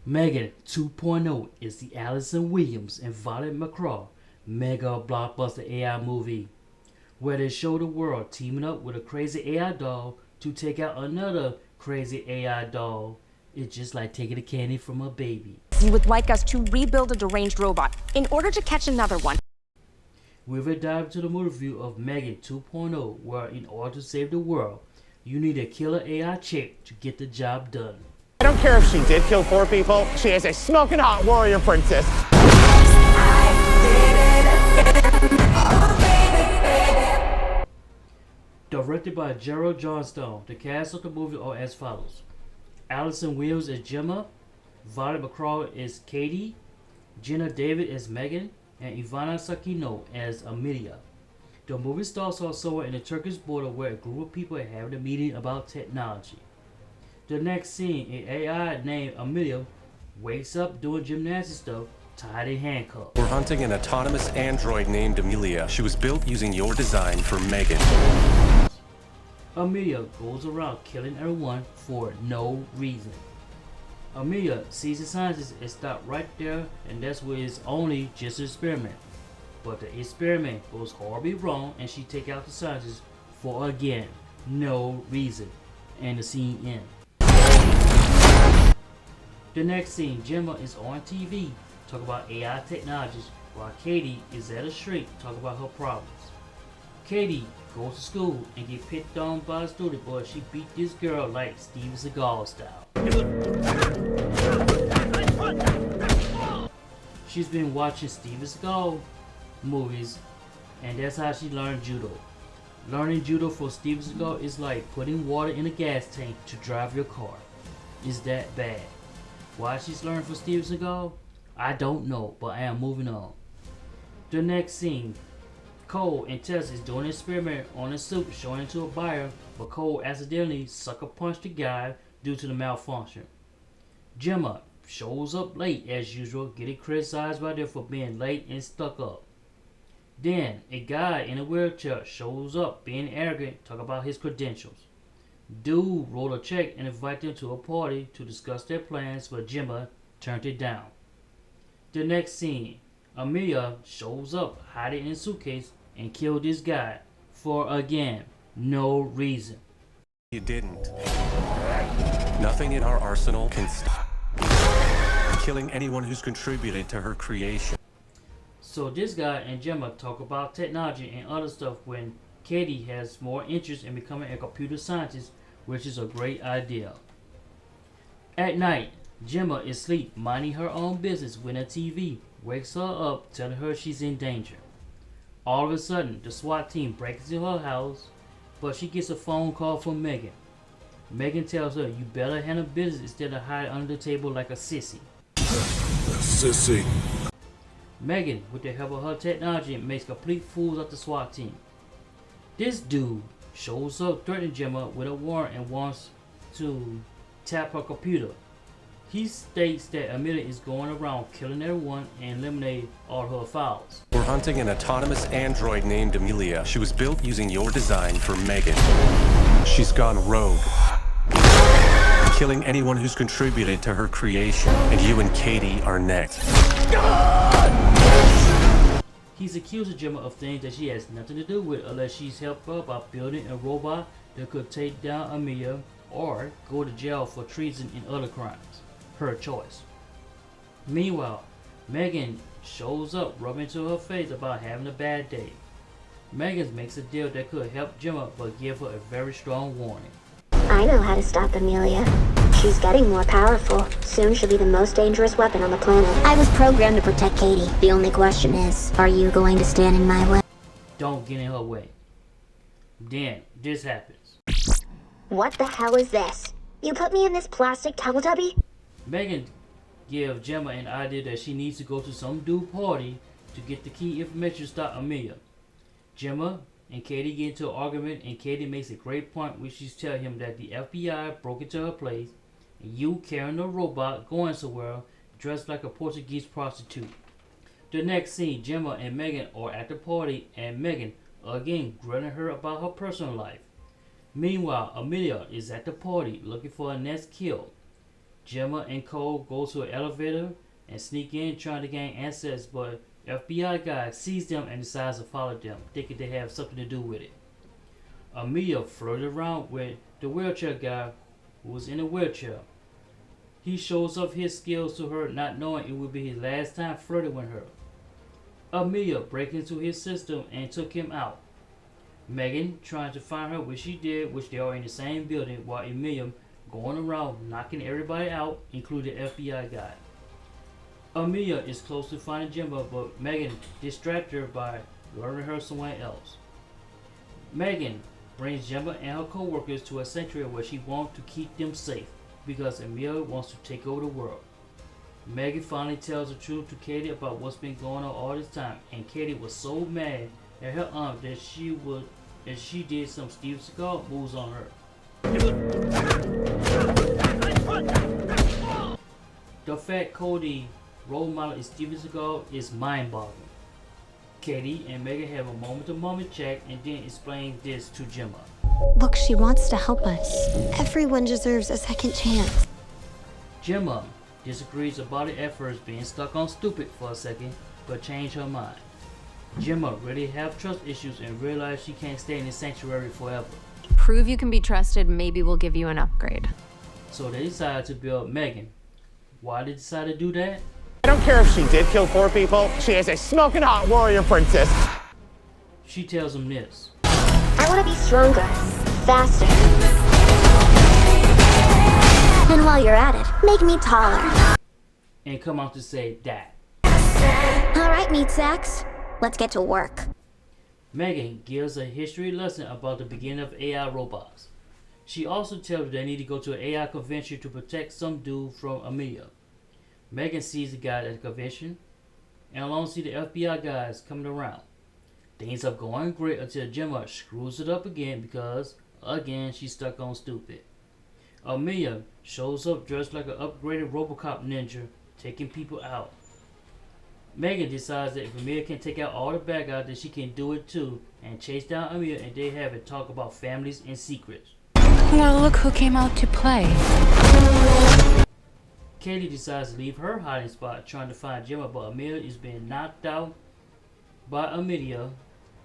Megan 2.0 is the Allison Williams and Violet McCraw mega blockbuster AI movie where they show the world teaming up with a crazy AI doll to take out another crazy AI doll. It's just like taking a candy from a baby. You would like us to rebuild a deranged robot in order to catch another one. We will dive into the movie review of Megan 2.0, where in order to save the world, you need a killer AI chick to get the job done. I don't care if she did kill 4 people, she is a smoking hot warrior princess. Directed by Gerald Johnstone, the cast of the movie are as follows. Allison Williams as Gemma, Violet McCraw as Katie, Jenna David as Megan, and Ivana Sakino as Amelia. The movie starts off somewhere in the Turkish border where a group of people are having a meeting about technology. The next scene, an AI named Amelia wakes up doing gymnastics stuff, tied in handcuffs. We're hunting an autonomous android named Amelia. She was built using your design for Megan. Amelia goes around killing everyone for no reason. Amelia sees the scientist and stops right there, and that's where it's only just an experiment. But the experiment goes horribly wrong and she takes out the scientist for again no reason. And the scene ends. The next scene, Gemma is on TV talk about AI technologies while Katie is at a shrink talk about her problems. Katie goes to school and get picked on by a student, but she beat this girl like Steven Seagal style. She's been watching Steven Seagal movies, and that's how she learned judo. Learning judo for Steven Seagal is like putting water in a gas tank to drive your car. It's that bad. Why she's learning from Steven Seagal? I don't know, but I am moving on. The next scene, Cole and Tess is doing an experiment on a soup showing it to a buyer, but Cole accidentally sucker punched the guy due to the malfunction. Gemma shows up late as usual, getting criticized by them for being late and stuck up. Then a guy in a wheelchair shows up being arrogant, talk about his credentials. Dude wrote a check and invited them to a party to discuss their plans, but Gemma turned it down. The next scene, Amelia shows up hiding in a suitcase and killed this guy for again no reason. You didn't. Nothing in our arsenal can stop killing anyone who's contributed to her creation. So this guy and Gemma talk about technology and other stuff when Katie has more interest in becoming a computer scientist, which is a great idea. At night, Gemma is asleep minding her own business when a TV wakes her up telling her she's in danger. All of a sudden, the SWAT team breaks into her house, but she gets a phone call from Megan. Megan tells her, you better handle business instead of hide under the table like a sissy. Sissy. Megan, with the help of her technology, makes complete fools of the SWAT team. This dude shows up threatening Gemma with a warrant and wants to tap her computer. He states that Amelia is going around killing everyone and eliminating all her files. We're hunting an autonomous android named Amelia. She was built using your design for Megan. She's gone rogue, killing anyone who's contributed to her creation. And you and Katie are next. He's accusing Gemma of things that she has nothing to do with unless she's helped her by building a robot that could take down Amelia or go to jail for treason and other crimes. Her choice. Meanwhile, Megan shows up rubbing into her face about having a bad day. Megan makes a deal that could help Gemma but give her a very strong warning. I know how to stop Amelia. She's getting more powerful. Soon she'll be the most dangerous weapon on the planet. I was programmed to protect Katie. The only question is, are you going to stand in my way? Don't get in her way. Then, this happens. What the hell is this? You put me in this plastic Teletubby? Megan gives Gemma an idea that she needs to go to some dude party to get the key information to stop Amelia. Gemma and Katie get into an argument, and Katie makes a great point when she's telling him that the FBI broke into her place and you carrying a robot going somewhere dressed like a Portuguese prostitute. The next scene, Gemma and Megan are at the party and Megan again grilling her about her personal life. Meanwhile, Amelia is at the party looking for her next kill. Gemma and Cole go to an elevator and sneak in trying to gain access, but FBI guy sees them and decides to follow them, thinking they have something to do with it. Amelia flirted around with the wheelchair guy who was in a wheelchair. He shows off his skills to her, not knowing it would be his last time flirting with her. Amelia breaks into his system and took him out. Megan trying to find her, which she did, which they are in the same building, while Amelia going around knocking everybody out, including the FBI guy. Amelia is close to finding Gemma, but Megan distracts her by luring her somewhere else. Megan brings Gemma and her co-workers to a sanctuary where she wants to keep them safe because Amelia wants to take over the world. Megan finally tells the truth to Katie about what's been going on all this time, and Katie was so mad at her aunt that she did some Steve Seagal moves on her. The fact Cody role model is Steven Seagal is mind-boggling. Katie and Megan have a moment-to-moment chat and then explain this to Gemma. Look, she wants to help us. Everyone deserves a second chance. Gemma disagrees about it at first, being stuck on stupid for a second, but changed her mind. Gemma really have trust issues and realize she can't stay in the sanctuary forever. Prove you can be trusted, maybe we'll give you an upgrade. So they decide to build Megan. Why did they decide to do that? I don't care if she did kill 4 people. She is a smoking hot warrior princess. She tells them this. I want to be stronger, faster. And while you're at it, make me taller. And come out to say that. All right, meat sacks. Let's get to work. Megan gives a history lesson about the beginning of AI robots. She also tells them they need to go to an AI convention to protect some dude from Amelia. Megan sees the guy at the convention and along see the FBI guys coming around. Things are going great until Gemma screws it up again because, again, she's stuck on stupid. Amelia shows up dressed like an upgraded RoboCop ninja, taking people out. Megan decides that if Amelia can take out all the bad guys, then she can do it too, and chase down Amelia, and they have a talk about families and secrets. Well, look who came out to play. Katie decides to leave her hiding spot trying to find Gemma, but Amelia is being knocked out by Amelia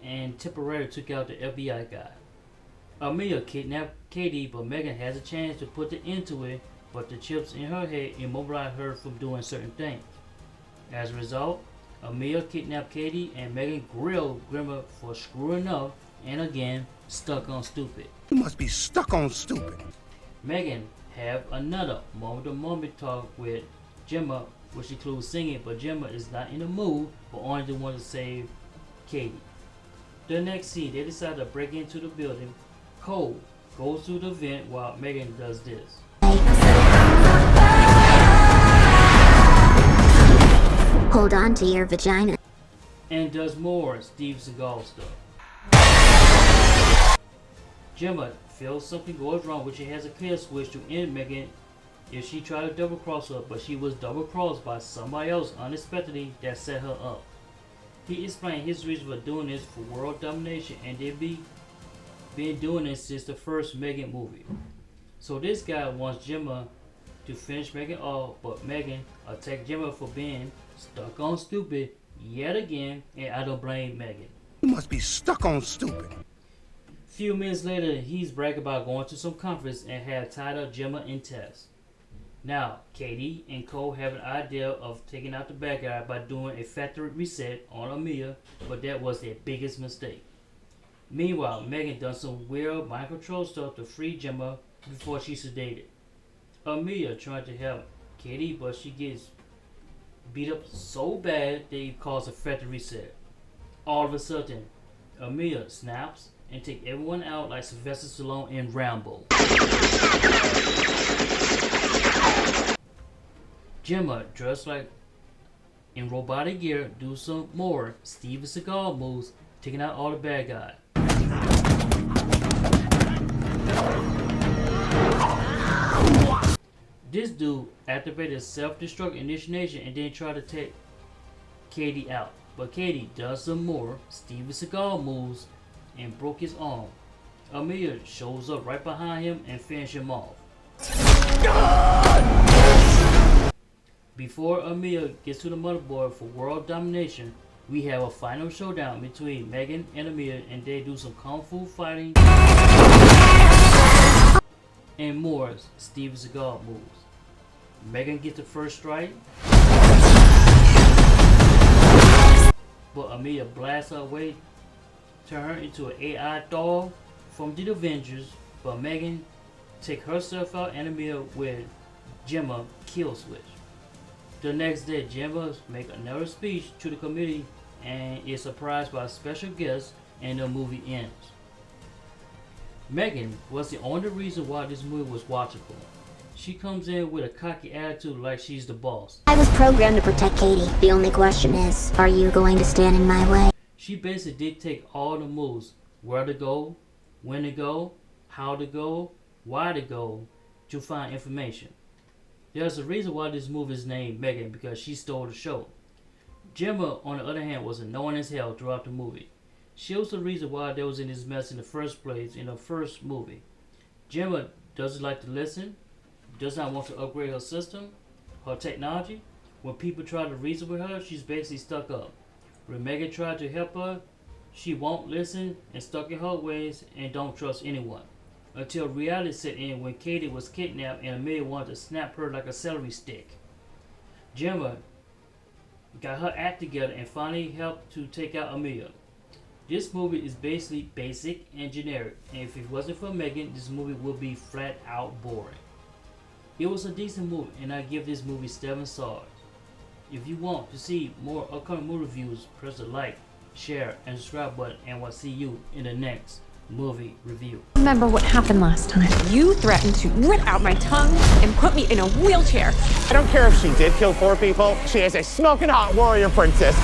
and temporarily took out the FBI guy. Amelia kidnapped Katie, but Megan has a chance to put the end to it, but the chips in her head immobilize her from doing certain things. As a result, Amelia kidnapped Katie and Megan grilled Gemma for screwing up and again stuck on stupid. You must be stuck on stupid. Megan have another moment-to-moment talk with Gemma, which includes singing, but Gemma is not in the mood, but only the one to save Katie. The next scene, they decide to break into the building. Cole goes through the vent while Megan does this. Hold on to your vagina. And does more Steve Seagal stuff. Gemma feels something goes wrong, which she has a kill switch to end Megan if she tried to double cross her, but she was double crossed by somebody else unexpectedly that set her up. He explained his reason for doing this for world domination, and they've been doing this since the first Megan movie. So this guy wants Gemma to finish Megan off, but Megan attacked Gemma for being stuck on stupid yet again, and I don't blame Megan. You must be stuck on stupid. Few minutes later, he's bragging about going to some conference and had tied up Gemma in Tess. Now, Katie and Cole have an idea of taking out the bad guy by doing a factory reset on Amelia, but that was their biggest mistake. Meanwhile, Megan does some weird mind control stuff to free Gemma before she's sedated. Amelia trying to help Katie, but she gets beat up so bad they cause a factory reset. All of a sudden, Amelia snaps and take everyone out like Sylvester Stallone in Rambo. Gemma, dressed like in robotic gear, do some more Steven Seagal moves, taking out all the bad guys. This dude activated self-destruct initiation and then tried to take Katie out. But Katie does some more Steven Seagal moves and broke his arm. Amelia shows up right behind him and finishes him off. Before Amelia gets to the motherboard for world domination, we have a final showdown between Megan and Amelia, and they do some kung fu fighting and more Steven Seagal moves. Megan gets the first strike, but Amelia blasts her away, turn her into an AI doll from the Avengers, but Megan take herself out and Amelia with Gemma kill switch. The next day, Gemma make another speech to the committee and is surprised by a special guest, and the movie ends. Megan was the only reason why this movie was watchable. She comes in with a cocky attitude like she's the boss. I was programmed to protect Katie. The only question is, are you going to stand in my way? She basically dictates all the moves, where to go, when to go, how to go, why to go, to find information. There's a reason why this movie is named Megan, because she stole the show. Gemma, on the other hand, was annoying as hell throughout the movie. She was the reason why they was in this mess in the first place in the first movie. Gemma doesn't like to listen, does not want to upgrade her system, her technology. When people try to reason with her, she's basically stuck up. When Megan tried to help her, she won't listen and stuck in her ways and don't trust anyone. Until reality set in when Katie was kidnapped and Amelia wanted to snap her like a celery stick. Gemma got her act together and finally helped to take out Amelia. This movie is basically basic and generic, and if it wasn't for Megan, this movie would be flat out boring. It was a decent movie, and I give this movie 7 stars. If you want to see more upcoming movie reviews, press the like, share, and subscribe button, and we'll see you in the next movie review. Remember what happened last time. You threatened to rip out my tongue and put me in a wheelchair. I don't care if she did kill 4 people. She is a smoking hot warrior princess.